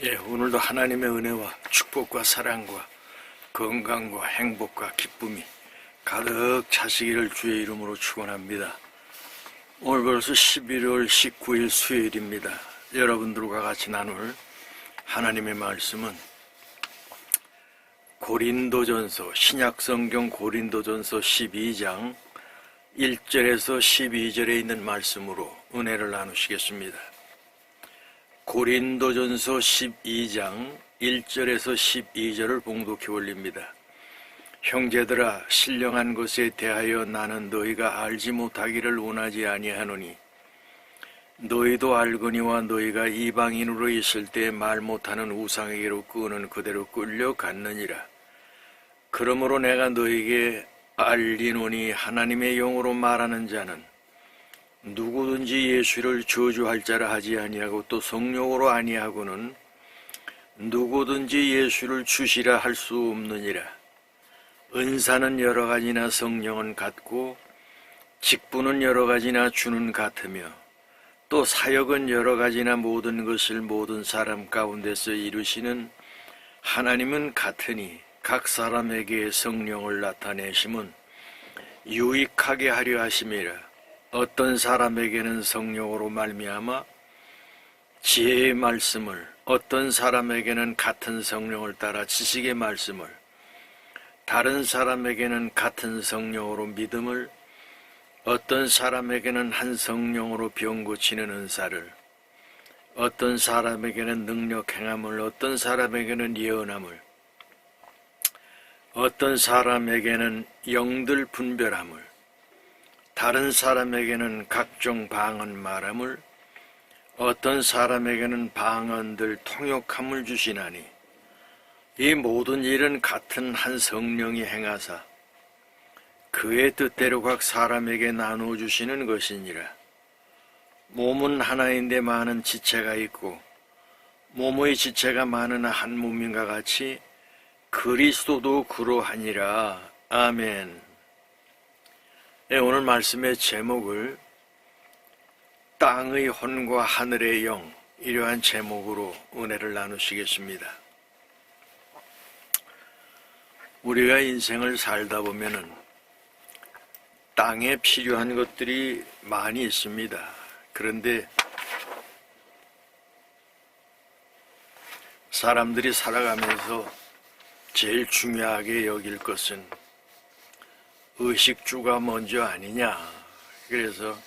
오늘도 하나님의 은혜와 축복과 사랑과 건강과 행복과 기쁨이 가득 차시기를 주의 이름으로 축원합니다. 오늘 벌써 11월 19일 수요일입니다. 여러분들과 같이 나눌 하나님의 말씀은 고린도전서, 신약성경 고린도전서 12장 1절에서 12절에 있는 말씀으로 은혜를 나누시겠습니다. 고린도전서 12장 1절에서 12절을 봉독해 올립니다. 형제들아, 신령한 것에 대하여 나는 너희가 알지 못하기를 원하지 아니하노니 너희도 알거니와 너희가 이방인으로 있을 때 말 못하는 우상에게로 끄는 그대로 끌려갔느니라. 그러므로 내가 너희에게 알리노니 하나님의 영으로 말하는 자는 누구든지 예수를 저주할 자라 하지 아니하고 또 성령으로 아니하고는 누구든지 예수를 주시라 할 수 없느니라. 은사는 여러 가지나 성령은 같고 직분은 여러 가지나 주는 같으며 또 사역은 여러 가지나 모든 것을 모든 사람 가운데서 이루시는 하나님은 같으니 각 사람에게 성령을 나타내심은 유익하게 하려 하심이라. 어떤 사람에게는 성령으로 말미암아 지혜의 말씀을, 어떤 사람에게는 같은 성령을 따라 지식의 말씀을, 다른 사람에게는 같은 성령으로 믿음을, 어떤 사람에게는 한 성령으로 병 고치는 은사를, 어떤 사람에게는 능력 행함을, 어떤 사람에게는 예언함을, 어떤 사람에게는 영들 분별함을, 다른 사람에게는 각종 방언 말함을, 어떤 사람에게는 방언들 통역함을 주시나니 이 모든 일은 같은 한 성령이 행하사 그의 뜻대로 각 사람에게 나누어 주시는 것이니라. 몸은 하나인데 많은 지체가 있고 몸의 지체가 많으나 한 몸인가 같이 그리스도도 그러하니라. 아멘. 오늘 말씀의 제목을 땅의 혼과 하늘의 영, 이러한 제목으로 은혜를 나누시겠습니다. 우리가 인생을 살다 보면은 땅에 필요한 것들이 많이 있습니다. 그런데 사람들이 살아가면서 제일 중요하게 여길 것은 의식주가 먼저 아니냐. 그래서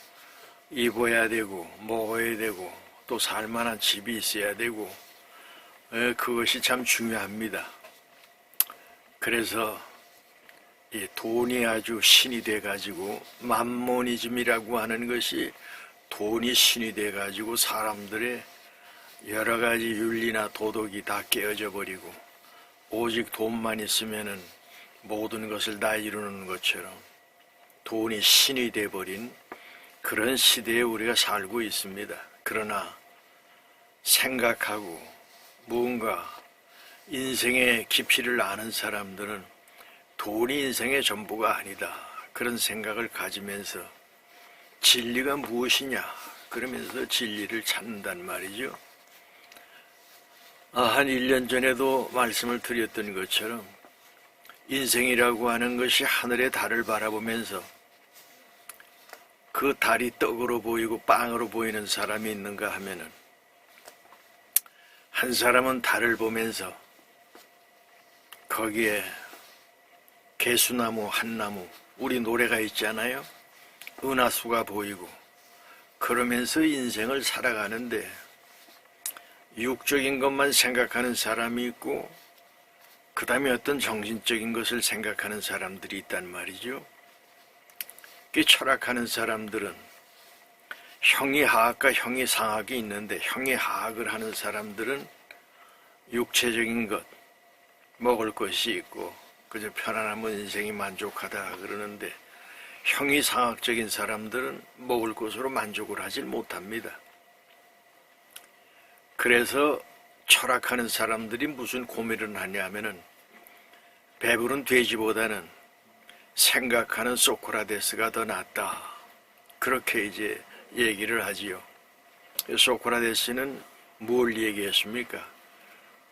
입어야 되고 먹어야 되고 또 살만한 집이 있어야 되고 그것이 참 중요합니다. 그래서 이 돈이 아주 신이 돼가지고 맘모니즘이라고 하는 것이 돈이 신이 돼가지고 사람들의 여러 가지 윤리나 도덕이 다 깨어져 버리고 오직 돈만 있으면은 모든 것을 다 이루는 것처럼 돈이 신이 돼버린 그런 시대에 우리가 살고 있습니다. 그러나 생각하고 무언가 인생의 깊이를 아는 사람들은 돈이 인생의 전부가 아니다. 그런 생각을 가지면서 진리가 무엇이냐 그러면서 진리를 찾는단 말이죠. 한 1년 전에도 말씀을 드렸던 것처럼 인생이라고 하는 것이 하늘의 달을 바라보면서 그 달이 떡으로 보이고 빵으로 보이는 사람이 있는가 하면은 한 사람은 달을 보면서 거기에 개수나무, 한나무, 우리 노래가 있잖아요. 은하수가 보이고 그러면서 인생을 살아가는데 육적인 것만 생각하는 사람이 있고 그 다음에 어떤 정신적인 것을 생각하는 사람들이 있단 말이죠. 철학하는 사람들은 형이 하악과 형이 상악이 있는데 형이 하악을 하는 사람들은 육체적인 것, 먹을 것이 있고 그저 편안하면 인생이 만족하다 그러는데 형이 상악적인 사람들은 먹을 것으로 만족을 하질 못합니다. 그래서 철학하는 사람들이 무슨 고민을 하냐 하면은 배부른 돼지보다는 생각하는 소크라테스가 더 낫다. 그렇게 이제 얘기를 하지요. 소크라테스는 뭘 얘기했습니까?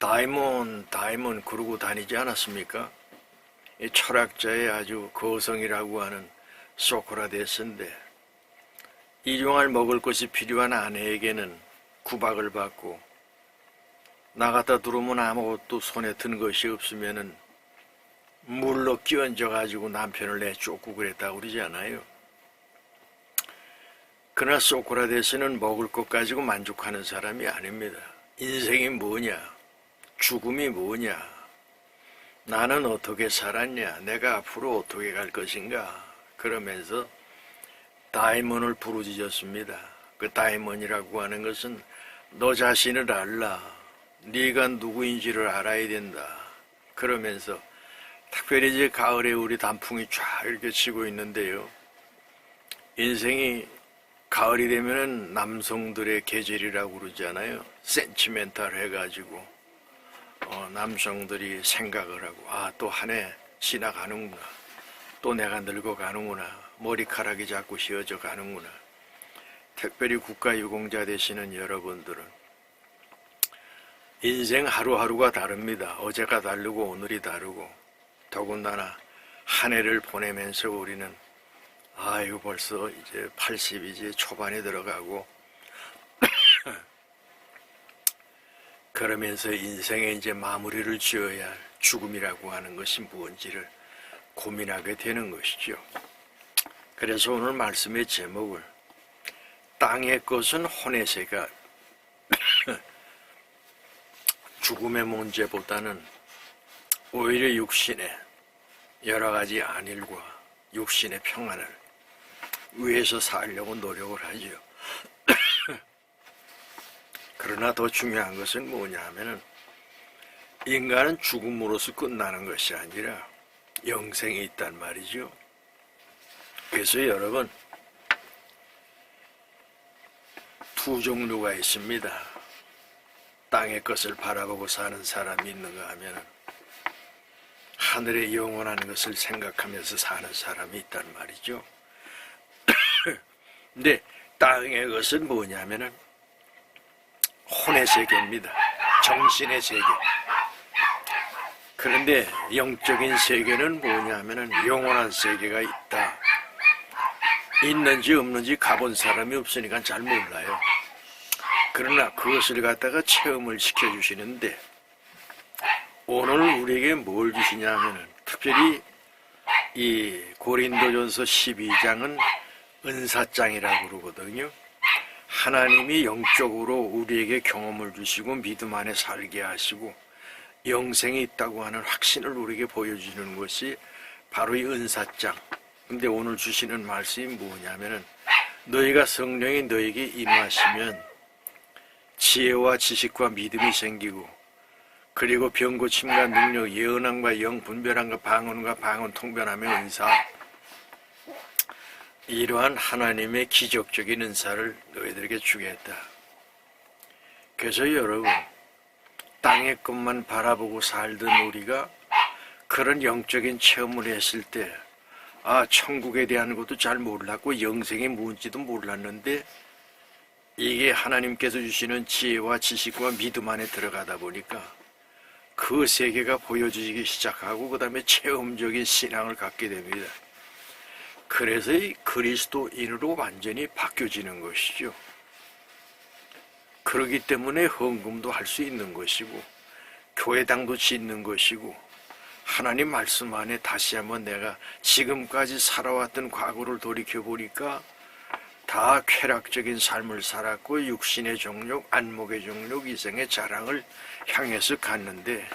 다이몬 그러고 다니지 않았습니까? 이 철학자의 아주 거성이라고 하는 소크라테스인데 일용할 먹을 것이 필요한 아내에게는 구박을 받고 나갔다 들어오면 아무것도 손에 든 것이 없으면은 물로 끼얹어 가지고 남편을 내쫓고 그랬다고 그러지 않아요. 그러나 소크라테스는 먹을 것 가지고 만족하는 사람이 아닙니다. 인생이 뭐냐? 죽음이 뭐냐? 나는 어떻게 살았냐? 내가 앞으로 어떻게 갈 것인가? 그러면서 다이몬을 부르짖었습니다. 그 다이몬이라고 하는 것은 너 자신을 알라. 네가 누구인지를 알아야 된다. 그러면서 특별히 이제 가을에 우리 단풍이 쫙 이렇게 치고 있는데요. 인생이 가을이 되면은 남성들의 계절이라고 그러잖아요. 센치멘탈 해가지고 남성들이 생각을 하고 또 한 해 지나가는구나. 또 내가 늙어가는구나. 머리카락이 자꾸 휘어져 가는구나. 특별히 국가유공자 되시는 여러분들은 인생 하루하루가 다릅니다. 어제가 다르고 오늘이 다르고 더군다나 한 해를 보내면서 우리는 이거 벌써 이제 80이제 초반에 들어가고 그러면서 인생에 이제 마무리를 지어야 할 죽음이라고 하는 것이 무엇인지를 고민하게 되는 것이죠. 그래서 오늘 말씀의 제목을 땅의 것은 혼내세가 죽음의 문제보다는 오히려 육신의 여러 가지 안일과 육신의 평안을 위해서 살려고 노력을 하죠. 그러나 더 중요한 것은 뭐냐 하면은 인간은 죽음으로서 끝나는 것이 아니라 영생이 있단 말이죠. 그래서 여러분 두 종류가 있습니다. 땅의 것을 바라보고 사는 사람이 있는가 하면은 하늘의 영원한 것을 생각하면서 사는 사람이 있단 말이죠. 근데 땅의 것은 뭐냐면은 혼의 세계입니다. 정신의 세계. 그런데 영적인 세계는 뭐냐면은 영원한 세계가 있다. 있는지 없는지 가본 사람이 없으니까 잘 몰라요. 그러나 그것을 갖다가 체험을 시켜주시는데 오늘 우리에게 뭘 주시냐면은 특별히 이 고린도전서 12장은 은사장이라고 그러거든요. 하나님이 영적으로 우리에게 경험을 주시고 믿음 안에 살게 하시고 영생이 있다고 하는 확신을 우리에게 보여주는 것이 바로 이 은사장. 근데 오늘 주시는 말씀이 뭐냐면은 너희가 성령이 너에게 임하시면 지혜와 지식과 믿음이 생기고 그리고 병고침과 능력, 예언함과 영분별함과 방언과 방언 통변함의 은사 이러한 하나님의 기적적인 은사를 너희들에게 주겠다. 그래서 여러분 땅의 것만 바라보고 살던 우리가 그런 영적인 체험을 했을 때 천국에 대한 것도 잘 몰랐고 영생이 뭔지도 몰랐는데 이게 하나님께서 주시는 지혜와 지식과 믿음 안에 들어가다 보니까 그 세계가 보여지기 시작하고 그 다음에 체험적인 신앙을 갖게 됩니다. 그래서 이 그리스도인으로 완전히 바뀌어지는 것이죠. 그렇기 때문에 헌금도 할 수 있는 것이고 교회당도 짓는 것이고 하나님 말씀 안에 다시 한번 내가 지금까지 살아왔던 과거를 돌이켜보니까 다 쾌락적인 삶을 살았고 육신의 정욕, 안목의 정욕, 이생의 자랑을 향해서 갔는데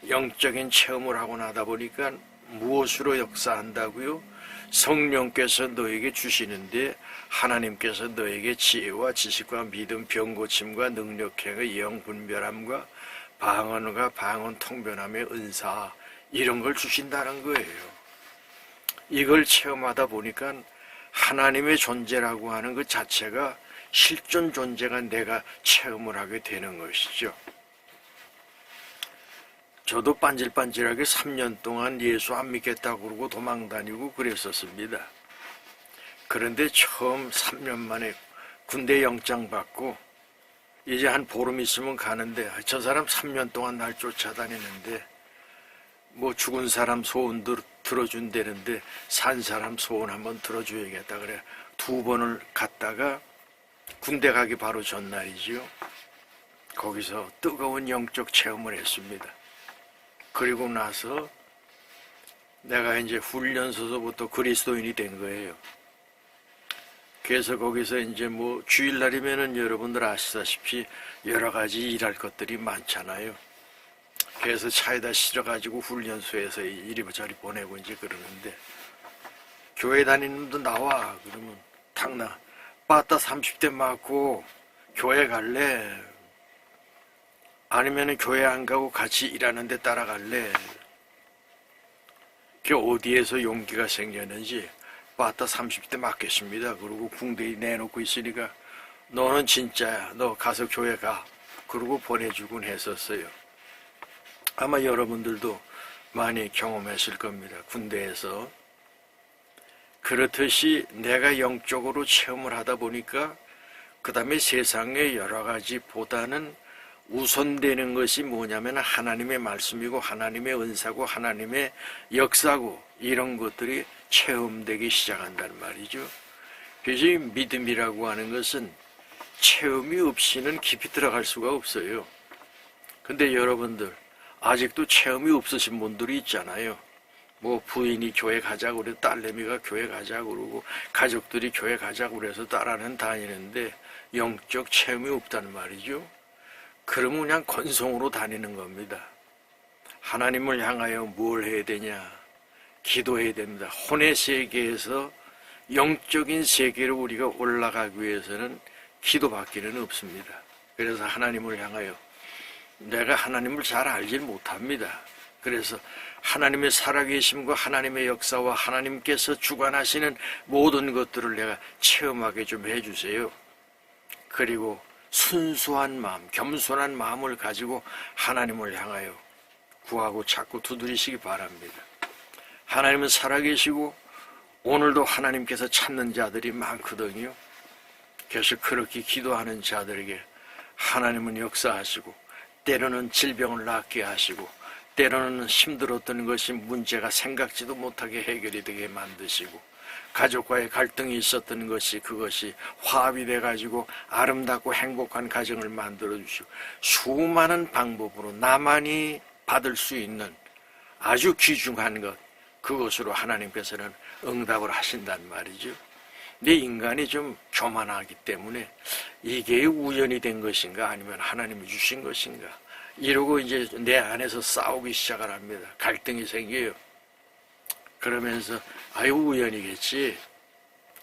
영적인 체험을 하고 나다 보니까 무엇으로 역사한다고요? 성령께서 너에게 주시는데 하나님께서 너에게 지혜와 지식과 믿음, 병고침과 능력행의 영분별함과 방언과 방언 통변함의 은사 이런 걸 주신다는 거예요. 이걸 체험하다 보니까 하나님의 존재라고 하는 것 자체가 실존 존재가 내가 체험을 하게 되는 것이죠. 저도 반질반질하게 3년 동안 예수 안 믿겠다고 그러고 도망다니고 그랬었습니다. 그런데 처음 3년 만에 군대 영장 받고 이제 한 보름 있으면 가는데 저 사람 3년 동안 날 쫓아다니는데 뭐 죽은 사람 소원 들어준다는데 산 사람 소원 한번 들어줘야겠다 그래 2번을 갔다가 군대 가기 바로 전날이지요. 거기서 뜨거운 영적 체험을 했습니다. 그리고 나서 내가 이제 훈련소서부터 그리스도인이 된 거예요. 그래서 거기서 이제 뭐 주일날이면은 여러분들 아시다시피 여러 가지 일할 것들이 많잖아요. 그래서 차에다 실어가지고 훈련소에서 이리저리 보내고 이제 그러는데 교회 다니는 놈도 나와. 그러면 탁나 빠따 30대 맞고 교회 갈래? 아니면은 교회 안 가고 같이 일하는데 따라갈래? 그 어디에서 용기가 생겼는지 빠따 30대 맞겠습니다. 그리고 군대에 내놓고 있으니까 너는 진짜야. 너 가서 교회 가. 그러고 보내주곤 했었어요. 아마 여러분들도 많이 경험했을 겁니다. 군대에서. 그렇듯이 내가 영적으로 체험을 하다 보니까 그 다음에 세상의 여러 가지보다는 우선되는 것이 뭐냐면 하나님의 말씀이고 하나님의 은사고 하나님의 역사고 이런 것들이 체험되기 시작한다는 말이죠. 그래서 이 믿음이라고 하는 것은 체험이 없이는 깊이 들어갈 수가 없어요. 근데 여러분들 아직도 체험이 없으신 분들이 있잖아요. 뭐 부인이 교회 가자고 그래 딸내미가 교회 가자고 그러고 가족들이 교회 가자고 그래서 따라는 다니는데 영적 체험이 없다는 말이죠. 그러면 그냥 건성으로 다니는 겁니다. 하나님을 향하여 뭘 해야 되냐? 기도해야 됩니다. 혼의 세계에서 영적인 세계로 우리가 올라가기 위해서는 기도밖에는 없습니다. 그래서 하나님을 향하여 내가 하나님을 잘 알지 못합니다. 그래서 하나님의 살아계심과 하나님의 역사와 하나님께서 주관하시는 모든 것들을 내가 체험하게 좀 해주세요. 그리고 순수한 마음, 겸손한 마음을 가지고 하나님을 향하여 구하고 찾고 두드리시기 바랍니다. 하나님은 살아계시고 오늘도 하나님께서 찾는 자들이 많거든요. 그래서 그렇게 기도하는 자들에게 하나님은 역사하시고 때로는 질병을 낫게 하시고 때로는 힘들었던 것이 문제가 생각지도 못하게 해결이 되게 만드시고 가족과의 갈등이 있었던 것이 그것이 화합이 돼가지고 아름답고 행복한 가정을 만들어주시고 수많은 방법으로 나만이 받을 수 있는 아주 귀중한 것 그것으로 하나님께서는 응답을 하신단 말이죠. 근데 인간이 좀 교만하기 때문에 이게 우연이 된 것인가 아니면 하나님이 주신 것인가 이러고 이제 내 안에서 싸우기 시작을 합니다. 갈등이 생겨요. 그러면서 아유 우연이겠지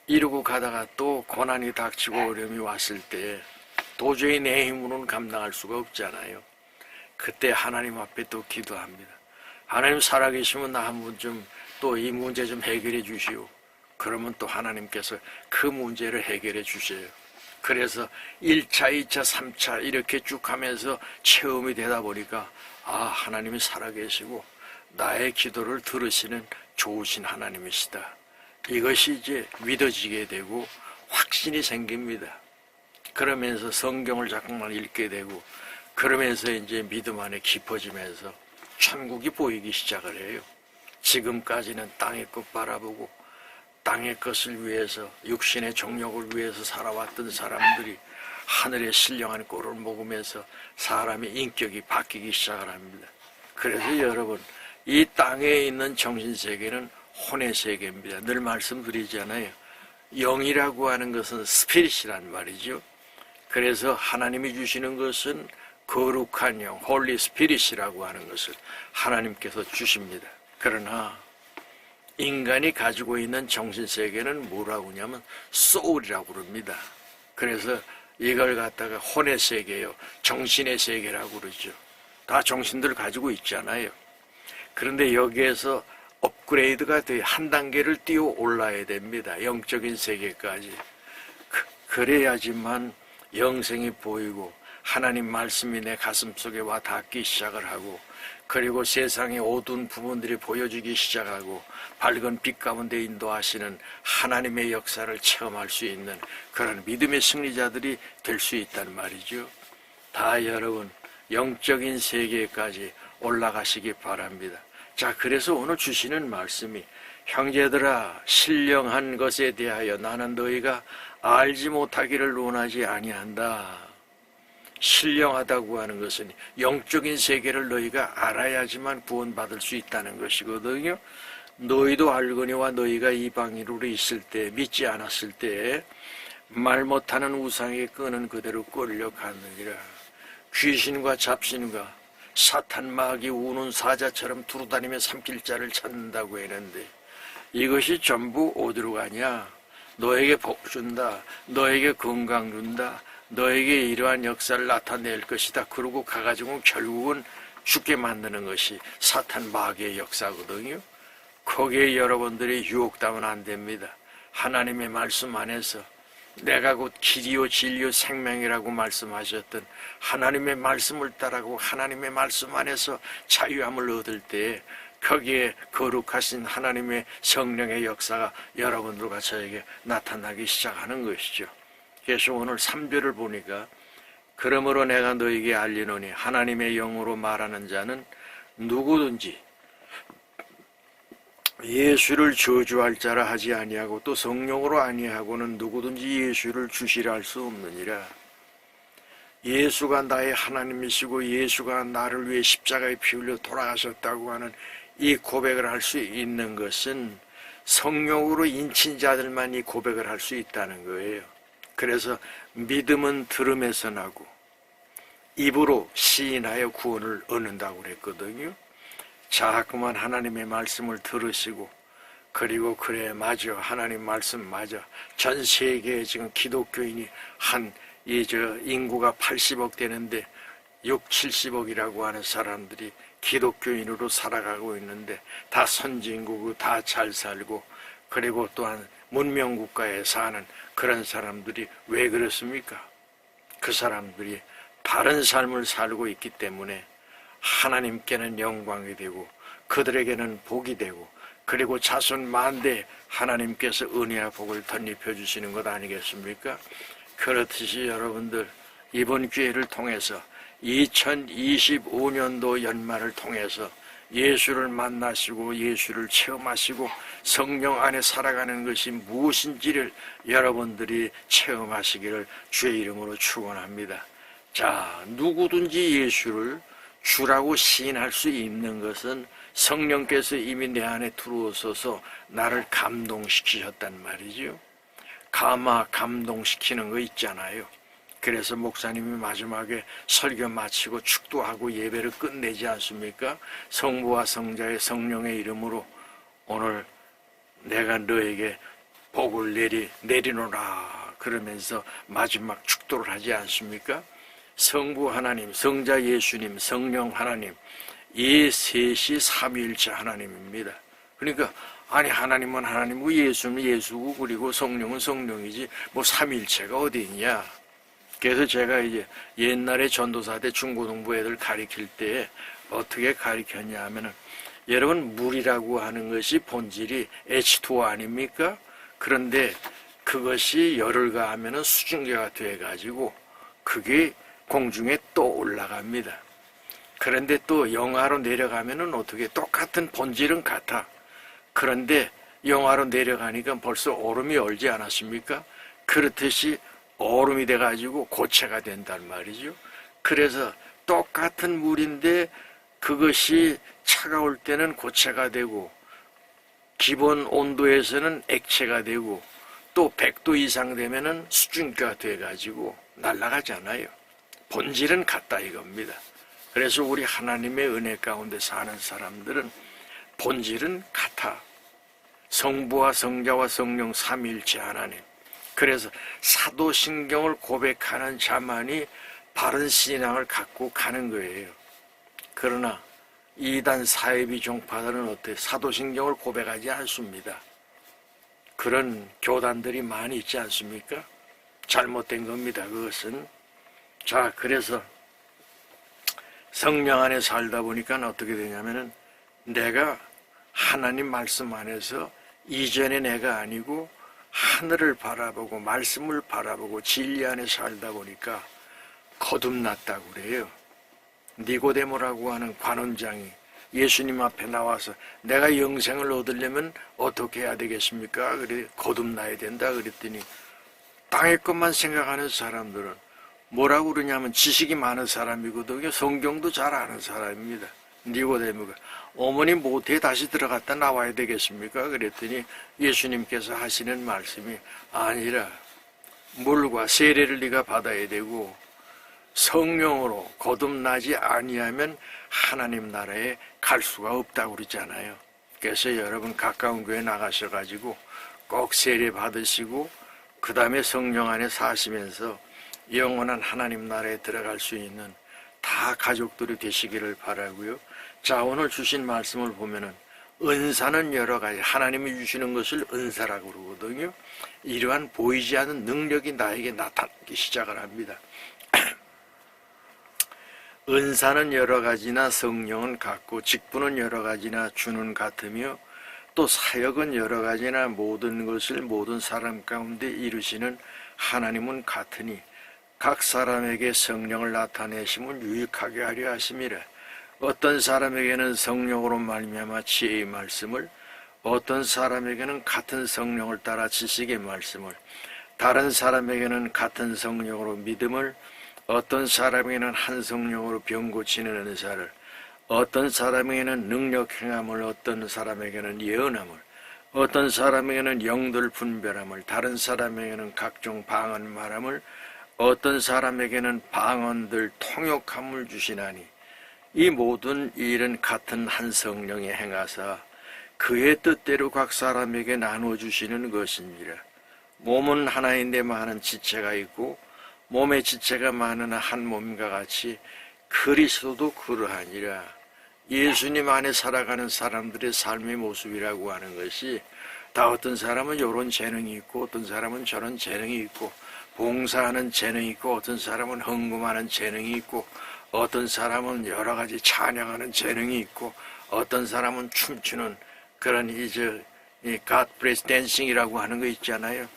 이러고 가다가 또 고난이 닥치고 어려움이 왔을 때 도저히 내 힘으로는 감당할 수가 없잖아요. 그때 하나님 앞에 또 기도합니다. 하나님 살아계시면 나 한번 좀 또 이 문제 좀 해결해 주시오. 그러면 또 하나님께서 그 문제를 해결해 주세요. 그래서 1차, 2차, 3차 이렇게 쭉 하면서 체험이 되다 보니까 아 하나님이 살아계시고 나의 기도를 들으시는 좋으신 하나님이시다. 이것이 이제 믿어지게 되고 확신이 생깁니다. 그러면서 성경을 자꾸만 읽게 되고 그러면서 이제 믿음 안에 깊어지면서 천국이 보이기 시작을 해요. 지금까지는 땅의 것 바라보고 땅의 것을 위해서 육신의 정욕을 위해서 살아왔던 사람들이 하늘의 신령한 꼴을 먹으면서 사람의 인격이 바뀌기 시작을 합니다. 그래서 여러분 이 땅에 있는 정신세계는 혼의 세계입니다. 늘 말씀드리잖아요. 영이라고 하는 것은 스피릿이란 말이죠. 그래서 하나님이 주시는 것은 거룩한 영, 홀리 스피릿이라고 하는 것을 하나님께서 주십니다. 그러나 인간이 가지고 있는 정신세계는 뭐라고 하냐면 소울이라고 그럽니다. 그래서 이걸 갖다가 혼의 세계요, 정신의 세계라고 그러죠. 다 정신들 가지고 있잖아요. 그런데 여기에서 업그레이드가 돼 한 단계를 뛰어 올라야 됩니다. 영적인 세계까지. 그래야지만 영생이 보이고 하나님 말씀이 내 가슴속에 와 닿기 시작을 하고 그리고 세상의 어두운 부분들이 보여지기 시작하고 밝은 빛 가운데 인도하시는 하나님의 역사를 체험할 수 있는 그런 믿음의 승리자들이 될 수 있다는 말이죠. 다 여러분 영적인 세계까지 올라가시기 바랍니다. 자, 그래서 오늘 주시는 말씀이 형제들아 신령한 것에 대하여 나는 너희가 알지 못하기를 원하지 아니한다. 신령하다고 하는 것은 영적인 세계를 너희가 알아야지만 구원받을 수 있다는 것이거든요. 너희도 알거니와 너희가 이방인으로 있을 때 믿지 않았을 때 말 못하는 우상에 끄는 그대로 끌려갔느니라. 귀신과 잡신과 사탄 마귀 우는 사자처럼 두루다니며 삼킬 자를 찾는다고 했는데 이것이 전부 어디로 가냐? 너에게 복 준다. 너에게 건강 준다. 너에게 이러한 역사를 나타낼 것이다. 그러고 가가지고 결국은 죽게 만드는 것이 사탄 마귀의 역사거든요. 거기에 여러분들이 유혹당은 안 됩니다. 하나님의 말씀 안에서 내가 곧 길이요 진리요 생명이라고 말씀하셨던 하나님의 말씀을 따라고 하나님의 말씀 안에서 자유함을 얻을 때 거기에 거룩하신 하나님의 성령의 역사가 여러분들과 저에게 나타나기 시작하는 것이죠. 그래서 오늘 3절을 보니까 그러므로 내가 너에게 알리노니 하나님의 영으로 말하는 자는 누구든지 예수를 저주할 자라 하지 아니하고 또 성령으로 아니하고는 누구든지 예수를 주시라 할 수 없느니라. 예수가 나의 하나님이시고 예수가 나를 위해 십자가에 피 흘려 돌아가셨다고 하는 이 고백을 할 수 있는 것은 성령으로 인친 자들만 이 고백을 할 수 있다는 거예요. 그래서 믿음은 들음에서 나고 입으로 시인하여 구원을 얻는다고 그랬거든요. 자꾸만 하나님의 말씀을 들으시고 그리고 그래 맞아 하나님 말씀 맞아 전 세계에 지금 기독교인이 인구가 80억 되는데 6, 70억이라고 하는 사람들이 기독교인으로 살아가고 있는데 다 선진국이고 다 잘 살고 그리고 또한 문명국가에 사는 그런 사람들이 왜 그렇습니까? 그 사람들이 바른 삶을 살고 있기 때문에 하나님께는 영광이 되고 그들에게는 복이 되고 그리고 자손 만대에 하나님께서 은혜와 복을 덧입혀 주시는 것 아니겠습니까? 그렇듯이 여러분들 이번 기회를 통해서 2025년도 연말을 통해서 예수를 만나시고 예수를 체험하시고 성령 안에 살아가는 것이 무엇인지를 여러분들이 체험하시기를 주의 이름으로 축원합니다. 자, 누구든지 예수를 주라고 시인할 수 있는 것은 성령께서 이미 내 안에 들어오셔서 나를 감동시키셨단 말이죠. 감동시키는 거 있잖아요. 그래서 목사님이 마지막에 설교 마치고 축도하고 예배를 끝내지 않습니까? 성부와 성자의 성령의 이름으로 오늘 내가 너에게 복을 내리노라 그러면서 마지막 축도를 하지 않습니까? 성부 하나님, 성자 예수님, 성령 하나님 이 셋이 삼위일체 하나님입니다. 그러니까 아니 하나님은 하나님이고 예수는 예수고 그리고 성령은 성령이지 뭐 삼위일체가 어디 있냐. 그래서 제가 이제 옛날에 전도사 때 중고등부 애들 가르칠 때 어떻게 가르쳤냐 하면은 여러분 물이라고 하는 것이 본질이 H2O 아닙니까? 그런데 그것이 열을 가하면은 수증기가 돼가지고 그게 공중에 또 올라갑니다. 그런데 또 영하로 내려가면은 어떻게 똑같은 본질은 같아. 그런데 영하로 내려가니까 벌써 얼음이 얼지 않았습니까? 그렇듯이 얼음이 돼가지고 고체가 된단 말이죠. 그래서 똑같은 물인데 그것이 차가울 때는 고체가 되고 기본 온도에서는 액체가 되고 또 100도 이상 되면은 수증기가 돼가지고 날아가잖아요. 본질은 같다 이겁니다. 그래서 우리 하나님의 은혜 가운데 사는 사람들은 본질은 같아. 성부와 성자와 성령 삼위일체 하나님. 그래서 사도신경을 고백하는 자만이 바른 신앙을 갖고 가는 거예요. 그러나 이단 사이비 종파들은 어때? 사도신경을 고백하지 않습니다. 그런 교단들이 많이 있지 않습니까? 잘못된 겁니다. 그것은. 자, 그래서 성령 안에 살다 보니까 어떻게 되냐면은 내가 하나님 말씀 안에서 이전에 내가 아니고 하늘을 바라보고 말씀을 바라보고 진리 안에 살다 보니까 거듭났다고 그래요. 니고데모라고 하는 관원장이 예수님 앞에 나와서 내가 영생을 얻으려면 어떻게 해야 되겠습니까? 그래 거듭나야 된다 그랬더니 땅의 것만 생각하는 사람들은 뭐라고 그러냐면 지식이 많은 사람이거든요. 성경도 잘 아는 사람입니다. 니고데모가 어머니 모태에 다시 들어갔다 나와야 되겠습니까? 그랬더니 예수님께서 하시는 말씀이 아니라 물과 세례를 네가 받아야 되고 성령으로 거듭나지 아니하면 하나님 나라에 갈 수가 없다고 그러잖아요. 그래서 여러분 가까운 교회 나가셔가지고 꼭 세례 받으시고 그 다음에 성령 안에 사시면서 영원한 하나님 나라에 들어갈 수 있는 다 가족들이 되시기를 바라고요. 자, 오늘 주신 말씀을 보면은 은사는 여러 가지, 하나님이 주시는 것을 은사라고 그러거든요. 이러한 보이지 않는 능력이 나에게 나타나기 시작을 합니다. 은사는 여러 가지나 성령은 같고 직분은 여러 가지나 주는 같으며 또 사역은 여러 가지나 모든 것을 모든 사람 가운데 이루시는 하나님은 같으니 각 사람에게 성령을 나타내심은 유익하게 하려 하심이라. 어떤 사람에게는 성령으로 말미암아 지혜의 말씀을, 어떤 사람에게는 같은 성령을 따라 지식의 말씀을, 다른 사람에게는 같은 성령으로 믿음을, 어떤 사람에게는 한 성령으로 병 고치는 은사를, 어떤 사람에게는 능력 행함을, 어떤 사람에게는 예언함을, 어떤 사람에게는 영들 분별함을, 다른 사람에게는 각종 방언 말함을, 어떤 사람에게는 방언들 통역함을 주시나니 이 모든 일은 같은 한 성령이 행하사 그의 뜻대로 각 사람에게 나눠주시는 것이니라. 몸은 하나인데 많은 지체가 있고 몸의 지체가 많으나 한 몸과 같이 그리스도도 그러하니라. 예수님 안에 살아가는 사람들의 삶의 모습이라고 하는 것이 다 어떤 사람은 이런 재능이 있고 어떤 사람은 저런 재능이 있고 봉사하는 재능이 있고 어떤 사람은 헌금하는 재능이 있고 어떤 사람은 여러 가지 찬양하는 재능이 있고 어떤 사람은 춤추는 그런 이 God Bless Dancing이라고 하는 거 있잖아요.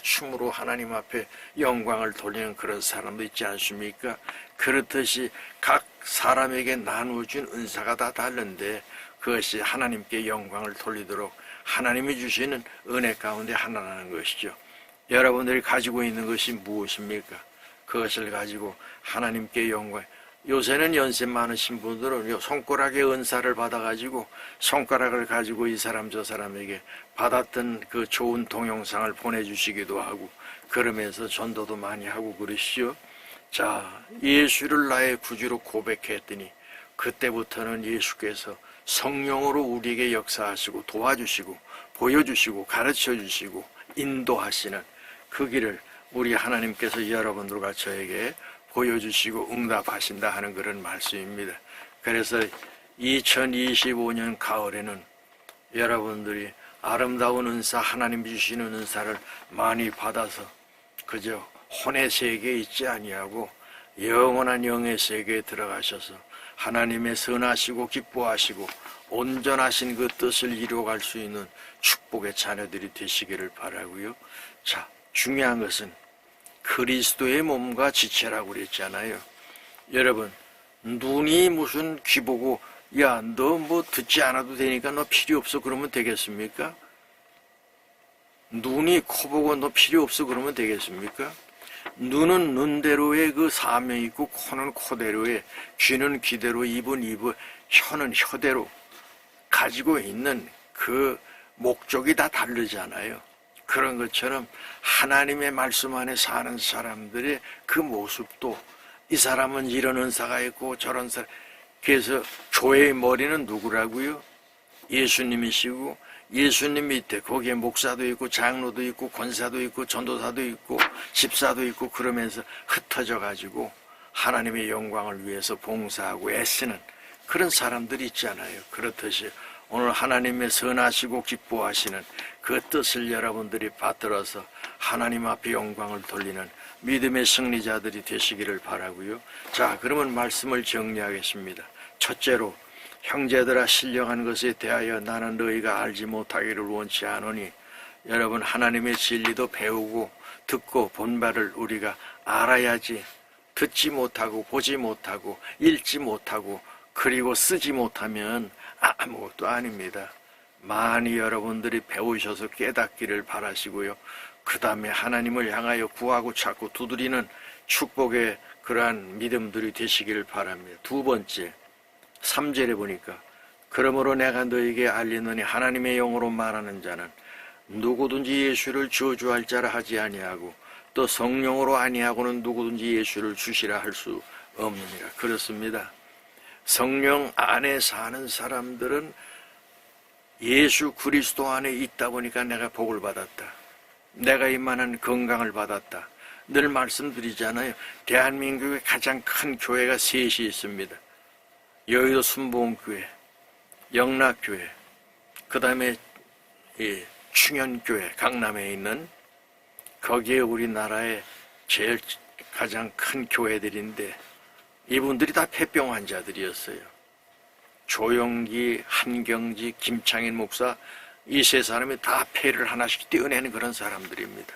춤으로 하나님 앞에 영광을 돌리는 그런 사람도 있지 않습니까? 그렇듯이 각 사람에게 나누어준 은사가 다 다른데 그것이 하나님께 영광을 돌리도록 하나님이 주시는 은혜 가운데 하나라는 것이죠. 여러분들이 가지고 있는 것이 무엇입니까? 그것을 가지고 하나님께 영광. 요새는 연세 많으신 분들은 손가락에 은사를 받아가지고 손가락을 가지고 이 사람 저 사람에게 받았던 그 좋은 동영상을 보내주시기도 하고 그러면서 전도도 많이 하고 그러시죠. 자, 예수를 나의 구주로 고백했더니 그때부터는 예수께서 성령으로 우리에게 역사하시고 도와주시고 보여주시고 가르쳐주시고 인도하시는 그 길을 우리 하나님께서 여러분들과 저에게 보여주시고 응답하신다 하는 그런 말씀입니다. 그래서 2025년 가을에는 여러분들이 아름다운 은사, 하나님 주시는 은사를 많이 받아서 그저 혼의 세계에 있지 아니하고 영원한 영의 세계에 들어가셔서 하나님의 선하시고 기뻐하시고 온전하신 그 뜻을 이루어갈 수 있는 축복의 자녀들이 되시기를 바라고요. 자, 중요한 것은 그리스도의 몸과 지체라고 그랬잖아요. 여러분, 눈이 무슨 귀 보고 야, 너 뭐 듣지 않아도 되니까 너 필요 없어 그러면 되겠습니까? 눈이 코 보고 너 필요 없어 그러면 되겠습니까? 눈은 눈대로의 그 사명이 있고 코는 코대로의, 귀는 귀대로, 입은 입을, 혀는 혀대로 가지고 있는 그 목적이 다 다르잖아요. 그런 것처럼 하나님의 말씀 안에 사는 사람들의 그 모습도 이 사람은 이런 은사가 있고 저런 사람. 그래서 교회의 머리는 누구라고요? 예수님이시고 예수님 밑에 거기에 목사도 있고 장로도 있고 권사도 있고 전도사도 있고 집사도 있고 그러면서 흩어져 가지고 하나님의 영광을 위해서 봉사하고 애쓰는 그런 사람들이 있잖아요. 그렇듯이 오늘 하나님의 선하시고 기뻐하시는 그 뜻을 여러분들이 받들어서 하나님 앞에 영광을 돌리는 믿음의 승리자들이 되시기를 바라고요. 자, 그러면 말씀을 정리하겠습니다. 첫째로 형제들아 신령한 것에 대하여 나는 너희가 알지 못하기를 원치 않으니 여러분 하나님의 진리도 배우고 듣고 본 바를 우리가 알아야지 듣지 못하고 보지 못하고 읽지 못하고 그리고 쓰지 못하면 아무것도 아닙니다. 많이 여러분들이 배우셔서 깨닫기를 바라시고요. 그 다음에 하나님을 향하여 구하고 찾고 두드리는 축복의 그러한 믿음들이 되시기를 바랍니다. 두 번째, 3절에 보니까 그러므로 내가 너에게 알리노니 하나님의 영으로 말하는 자는 누구든지 예수를 저주할 자라 하지 아니하고 또 성령으로 아니하고는 누구든지 예수를 주시라 할 수 없느니라. 그렇습니다. 성령 안에 사는 사람들은 예수 그리스도 안에 있다 보니까 내가 복을 받았다. 내가 이만한 건강을 받았다. 늘 말씀드리잖아요. 대한민국의 가장 큰 교회가 셋이 있습니다. 여의도 순복음교회, 영락교회, 그 다음에 충현교회, 강남에 있는 거기에 우리나라의 제일 가장 큰 교회들인데 이분들이 다 폐병 환자들이었어요. 조영기, 한경지, 김창인 목사 이 세 사람이 다 폐를 하나씩 떼어내는 그런 사람들입니다.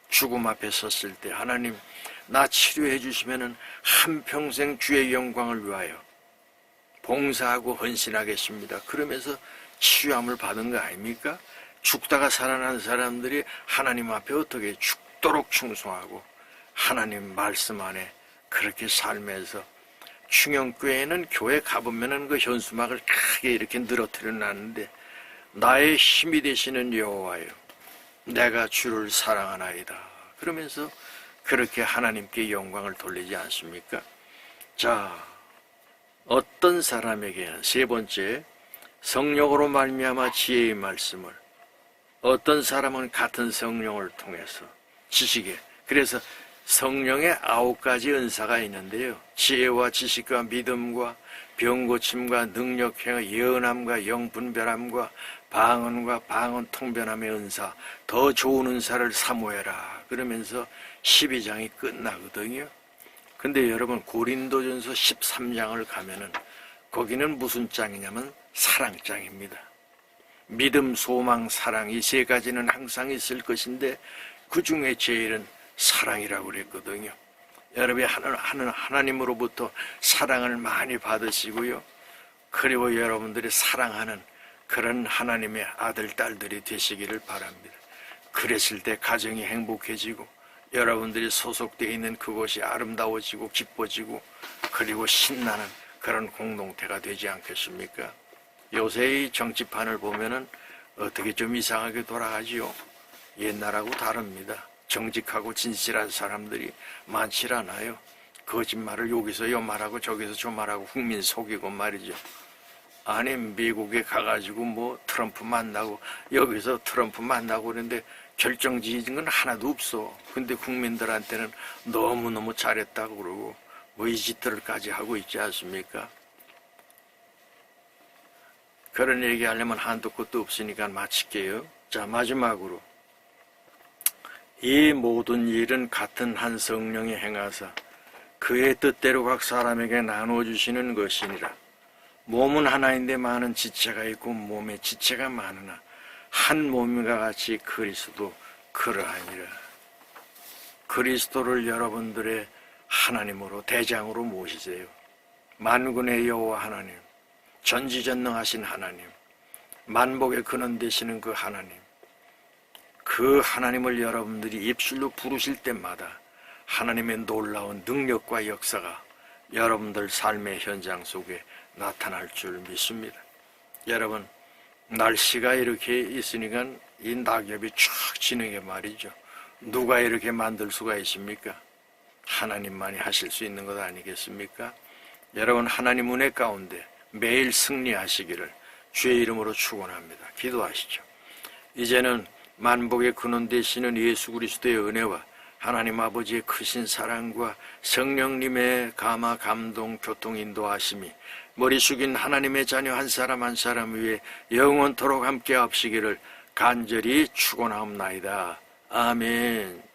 죽음 앞에 섰을 때 하나님 나 치료해 주시면은 한평생 주의 영광을 위하여 봉사하고 헌신하겠습니다. 그러면서 치유함을 받은 거 아닙니까? 죽다가 살아난 사람들이 하나님 앞에 어떻게 죽도록 충성하고 하나님 말씀 안에 그렇게 살면서 충영교회는 교회 가보면은 그 현수막을 크게 이렇게 늘어뜨려 놨는데 나의 힘이 되시는 여호와여 내가 주를 사랑하나이다. 그러면서 그렇게 하나님께 영광을 돌리지 않습니까? 자, 어떤 사람에게는 세 번째 성령으로 말미암아 지혜의 말씀을 어떤 사람은 같은 성령을 통해서 지식에 그래서 성령의 9가지 은사가 있는데요. 지혜와 지식과 믿음과 병고침과 능력행위 예언함과 영분별함과 방언과 방언 통변함의 은사 더 좋은 은사를 사모해라. 그러면서 12장이 끝나거든요. 근데 여러분 고린도전서 13장을 가면은 거기는 무슨 장이냐면 사랑장입니다. 믿음, 소망, 사랑 이 세 가지는 항상 있을 것인데 그 중에 제일은 사랑이라고 그랬거든요. 여러분이 하나님으로부터 사랑을 많이 받으시고요. 그리고 여러분들이 사랑하는 그런 하나님의 아들, 딸들이 되시기를 바랍니다. 그랬을 때 가정이 행복해지고 여러분들이 소속되어 있는 그곳이 아름다워지고 기뻐지고 그리고 신나는 그런 공동체가 되지 않겠습니까? 요새의 정치판을 보면은 어떻게 좀 이상하게 돌아가지요. 옛날하고 다릅니다. 정직하고 진실한 사람들이 많지 않아요. 거짓말을 여기서 요 말하고 저기서 저 말하고 국민 속이고 말이죠. 아니 미국에 가가지고 뭐 트럼프 만나고 여기서 트럼프 만나고 그러는데 결정지은 건 하나도 없어. 근데 국민들한테는 너무너무 잘했다고 그러고 뭐 이 짓들까지 하고 있지 않습니까? 그런 얘기하려면 한도 끝도 없으니까 마칠게요. 자, 마지막으로 이 모든 일은 같은 한 성령이 행하사 그의 뜻대로 각 사람에게 나눠주시는 것이니라. 몸은 하나인데 많은 지체가 있고 몸에 지체가 많으나 한 몸과 같이 그리스도 그러하니라. 그리스도를 여러분들의 하나님으로 대장으로 모시세요. 만군의 여호와 하나님, 전지전능하신 하나님, 만복의 근원 되시는 그 하나님, 그 하나님을 여러분들이 입술로 부르실 때마다 하나님의 놀라운 능력과 역사가 여러분들 삶의 현장 속에 나타날 줄 믿습니다. 여러분, 날씨가 이렇게 있으니까 이 낙엽이 쫙 지는 게 말이죠. 누가 이렇게 만들 수가 있습니까? 하나님만이 하실 수 있는 것 아니겠습니까? 여러분, 하나님 은혜 가운데 매일 승리하시기를 주의 이름으로 축원합니다. 기도하시죠. 이제는 만복의 근원 되시는 예수 그리스도의 은혜와 하나님 아버지의 크신 사랑과 성령님의 감화 감동 교통 인도하심이 머리 숙인 하나님의 자녀 한 사람 한 사람 위에 영원토록 함께 하시기를 간절히 축원하옵나이다. 아멘.